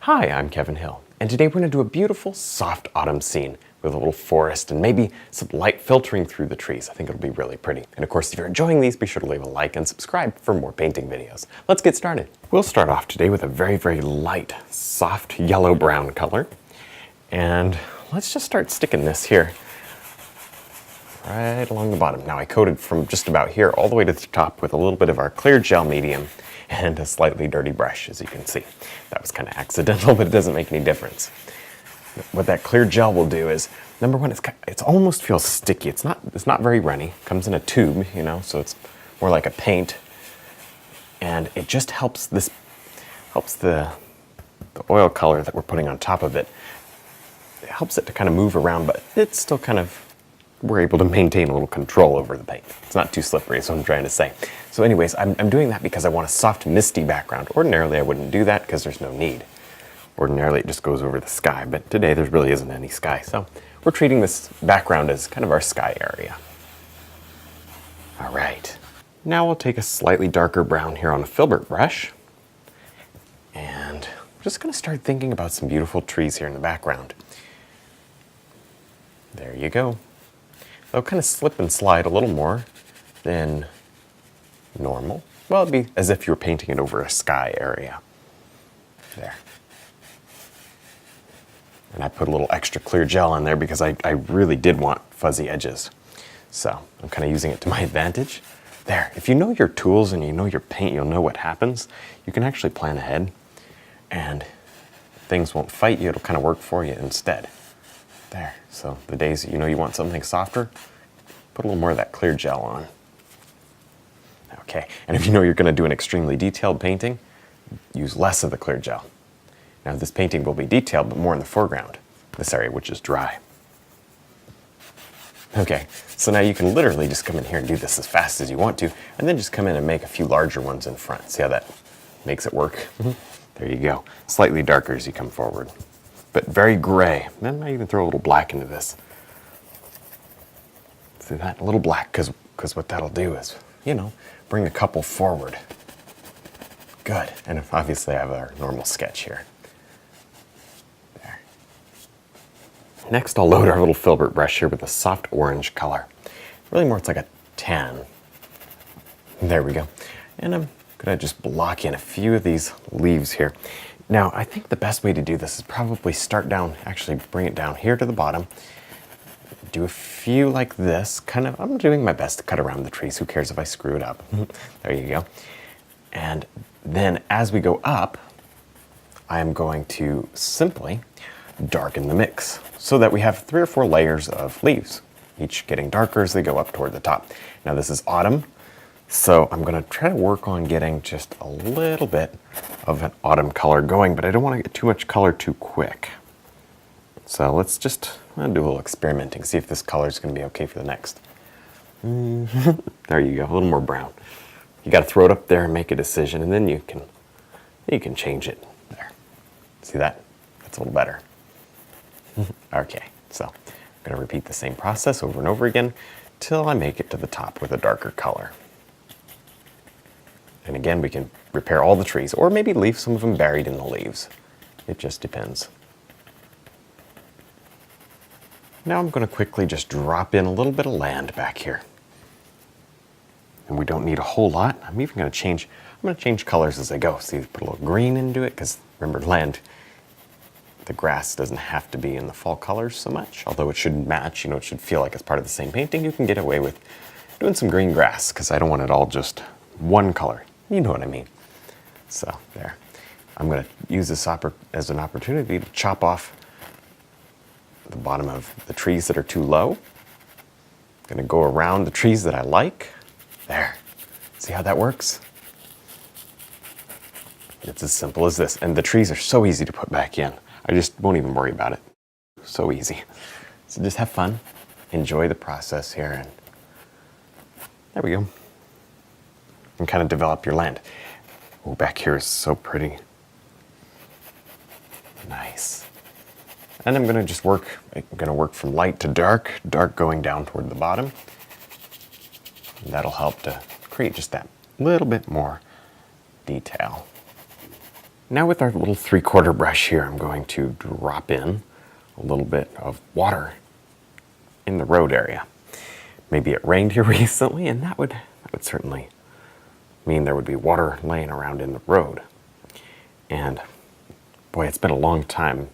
Hi, I'm Kevin Hill, and today we're going to do a beautiful, soft autumn scene with a little forest and maybe some light filtering through the trees. I think it'll be really pretty. And of course, if you're enjoying these, be sure to leave a like and subscribe for more painting videos. Let's get started. We'll start off today with a very, very light, soft yellow-brown color. And let's just start sticking this here right along the bottom. Now I coated from just about here all the way to the top with a little bit of our clear gel medium and a slightly dirty brush, as you can see. That was kind of accidental, but it doesn't make any difference. What that clear gel will do is, number one, it's almost feels sticky. It's not very runny. It comes in a tube, so it's more like a paint. And it just helps the oil color that we're putting on top of it. It helps it to kind of move around, but it's still we're able to maintain a little control over the paint. It's not too slippery, is what I'm trying to say. So anyways, I'm doing that because I want a soft, misty background. Ordinarily, I wouldn't do that because there's no need. Ordinarily, it just goes over the sky, but today there really isn't any sky. So we're treating this background as kind of our sky area. All right. Now we'll take a slightly darker brown here on a filbert brush. And we're just going to start thinking about some beautiful trees here in the background. There you go. They'll kind of slip and slide a little more than normal. Well, it'd be as if you were painting it over a sky area. There. And I put a little extra clear gel in there because I really did want fuzzy edges. So I'm kind of using it to my advantage. There. If you know your tools and you know your paint, you'll know what happens. You can actually plan ahead and things won't fight you. It'll kind of work for you instead. There. So the days that you want something softer, put a little more of that clear gel on. Okay, and if you know you're going to do an extremely detailed painting, use less of the clear gel. Now this painting will be detailed, but more in the foreground, this area which is dry. Okay, so now you can literally just come in here and do this as fast as you want to, and then just come in and make a few larger ones in front. See how that makes it work? There you go. Slightly darker as you come forward, but very gray. Then I even throw a little black into this. See that? A little black, because what that'll do is, bring a couple forward. Good. And obviously I have our normal sketch here. There. Next I'll load our little filbert brush here with a soft orange color. Really more, it's like a tan. There we go. And I'm going to just block in a few of these leaves here. Now, I think the best way to do this is probably start down, actually bring it down here to the bottom. Do a few like this, I'm doing my best to cut around the trees. Who cares if I screw it up? There you go. And then as we go up, I am going to simply darken the mix so that we have 3 or 4 layers of leaves, each getting darker as they go up toward the top. Now this is autumn, so I'm going to try to work on getting just a little bit of an autumn color going, but I don't want to get too much color too quick. So let's just do a little experimenting, see if this color is going to be okay for the next. There you go, a little more brown. You got to throw it up there and make a decision, and then you can change it. There, see that? That's a little better. Okay, so I'm going to repeat the same process over and over again till I make it to the top with a darker color. And again, we can repair all the trees, or maybe leave some of them buried in the leaves. It just depends. Now I'm going to quickly just drop in a little bit of land back here. And we don't need a whole lot. I'm going to change colors as I go. See, put a little green into it, because remember, land, the grass doesn't have to be in the fall colors so much, although it should match, it should feel like it's part of the same painting. You can get away with doing some green grass, because I don't want it all just one color. You know what I mean. So there. I'm going to use this as an opportunity to chop off the bottom of the trees that are too low. I'm going to go around the trees that I like. There. See how that works? It's as simple as this. And the trees are so easy to put back in. I just won't even worry about it. So easy. So just have fun. Enjoy the process here. And there we go. And kind of develop your land. Oh, back here is so pretty. Nice. And I'm going to just work from light to dark, dark going down toward the bottom. And that'll help to create just that little bit more detail. Now with our little 3/4 brush here, I'm going to drop in a little bit of water in the road area. Maybe it rained here recently, and that would certainly mean there would be water laying around in the road. And boy, it's been a long time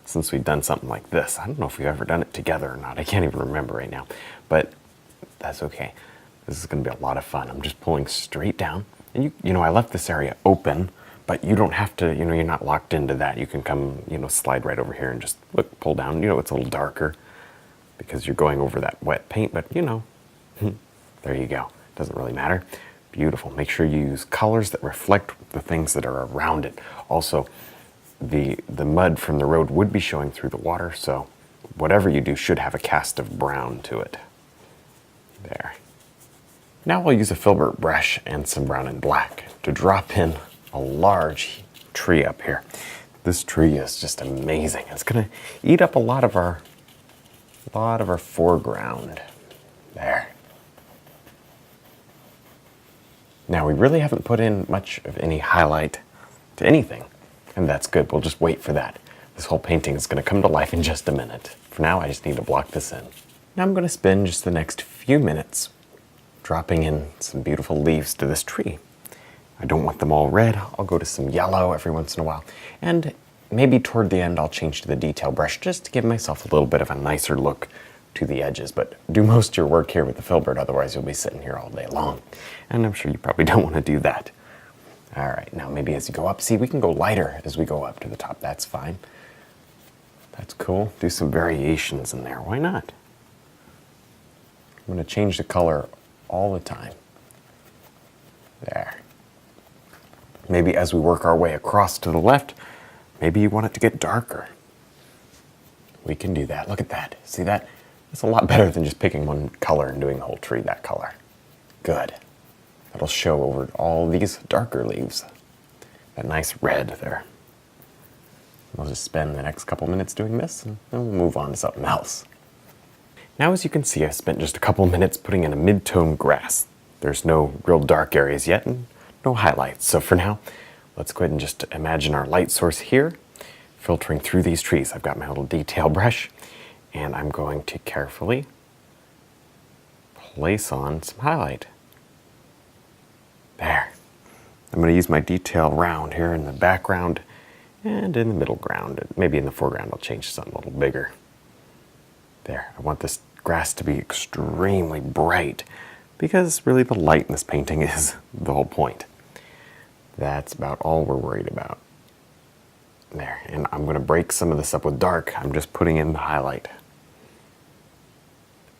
since we've done something like this. I don't know if we've ever done it together or not. I can't even remember right now, but that's okay. This is going to be a lot of fun. I'm just pulling straight down. And you know, I left this area open, but you don't have to, you know, you're not locked into that. You can come, you know, slide right over here and just look, pull down. You know, it's a little darker because you're going over that wet paint, but you know, there you go. Doesn't really matter. Beautiful. Make sure you use colors that reflect the things that are around it. Also, the mud from the road would be showing through the water, so whatever you do should have a cast of brown to it. There. Now we'll use a filbert brush and some brown and black to drop in a large tree up here. This tree is just amazing. It's going to eat up a lot of our foreground. There. Now we really haven't put in much of any highlight to anything, and that's good. We'll just wait for that. This whole painting is going to come to life in just a minute. For now, I just need to block this in. Now I'm going to spend just the next few minutes dropping in some beautiful leaves to this tree. I don't want them all red. I'll go to some yellow every once in a while. And maybe toward the end, I'll change to the detail brush just to give myself a little bit of a nicer look to the edges. But do most of your work here with the filbert, otherwise you'll be sitting here all day long. And I'm sure you probably don't want to do that. All right, now maybe as you go up, see, we can go lighter as we go up to the top. That's fine. That's cool. Do some variations in there. Why not? I'm going to change the color all the time. There. Maybe as we work our way across to the left, maybe you want it to get darker. We can do that. Look at that. See that? That's a lot better than just picking one color and doing the whole tree that color. Good. That'll show over all these darker leaves. That nice red there. We'll just spend the next couple minutes doing this, and then we'll move on to something else. Now, as you can see, I spent just a couple minutes putting in a mid-tone grass. There's no real dark areas yet, and no highlights. So for now, let's go ahead and just imagine our light source here, filtering through these trees. I've got my little detail brush, and I'm going to carefully place on some highlight. There. I'm going to use my detail round here in the background and in the middle ground. Maybe in the foreground I'll change to something a little bigger. There. I want this grass to be extremely bright because really the light in this painting is the whole point. That's about all we're worried about. There. And I'm going to break some of this up with dark. I'm just putting in the highlight.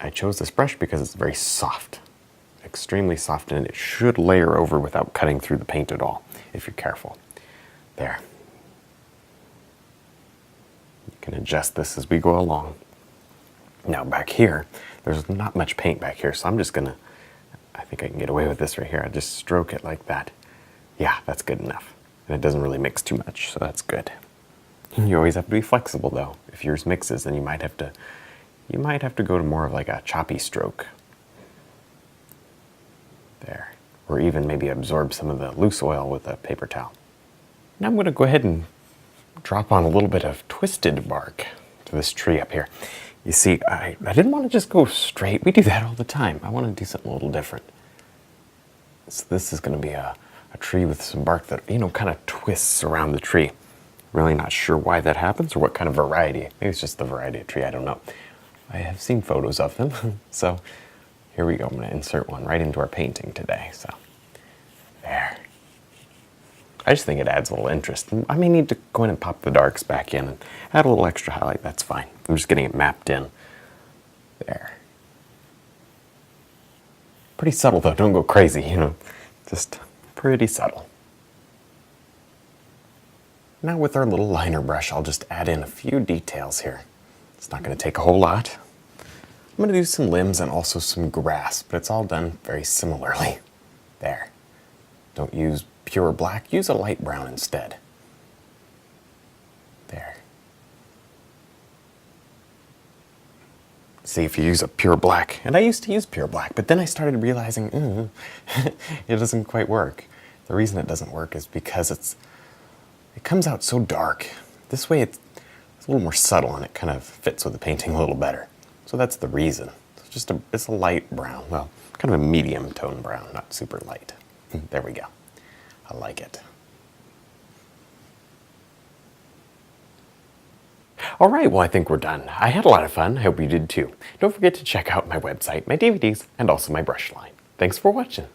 I chose this brush because it's very soft. Extremely soft, and it should layer over without cutting through the paint at all, if you're careful. There. You can adjust this as we go along. Now back here, there's not much paint back here, so I'm just gonna, I think I can get away with this right here. I just stroke it like that. Yeah, that's good enough. And it doesn't really mix too much, so that's good. You always have to be flexible though. If yours mixes, then you might have to go to more of like a choppy stroke. There. Or even maybe absorb some of the loose oil with a paper towel. Now I'm going to go ahead and drop on a little bit of twisted bark to this tree up here. You see, I didn't want to just go straight. We do that all the time. I want to do something a little different. So this is going to be a tree with some bark that, you know, kind of twists around the tree. Really not sure why that happens or what kind of variety. Maybe it's just the variety of tree, I don't know. I have seen photos of them, so here we go. I'm going to insert one right into our painting today. So, there. I just think it adds a little interest. I may need to go in and pop the darks back in and add a little extra highlight. That's fine. I'm just getting it mapped in. There. Pretty subtle though. Don't go crazy, you know. Just pretty subtle. Now with our little liner brush, I'll just add in a few details here. It's not going to take a whole lot. I'm going to do some limbs and also some grass, but it's all done very similarly. There. Don't use pure black, use a light brown instead. There. See, if you use a pure black, and I used to use pure black, but then I started realizing, it doesn't quite work. The reason it doesn't work is because it it comes out so dark. This way it's a little more subtle and it kind of fits with the painting a little better. So that's the reason. It's a light brown, well, kind of a medium tone brown, not super light. There we go. I like it. All right, well, I think we're done. I had a lot of fun. I hope you did too. Don't forget to check out my website, my DVDs, and also my brush line. Thanks for watching.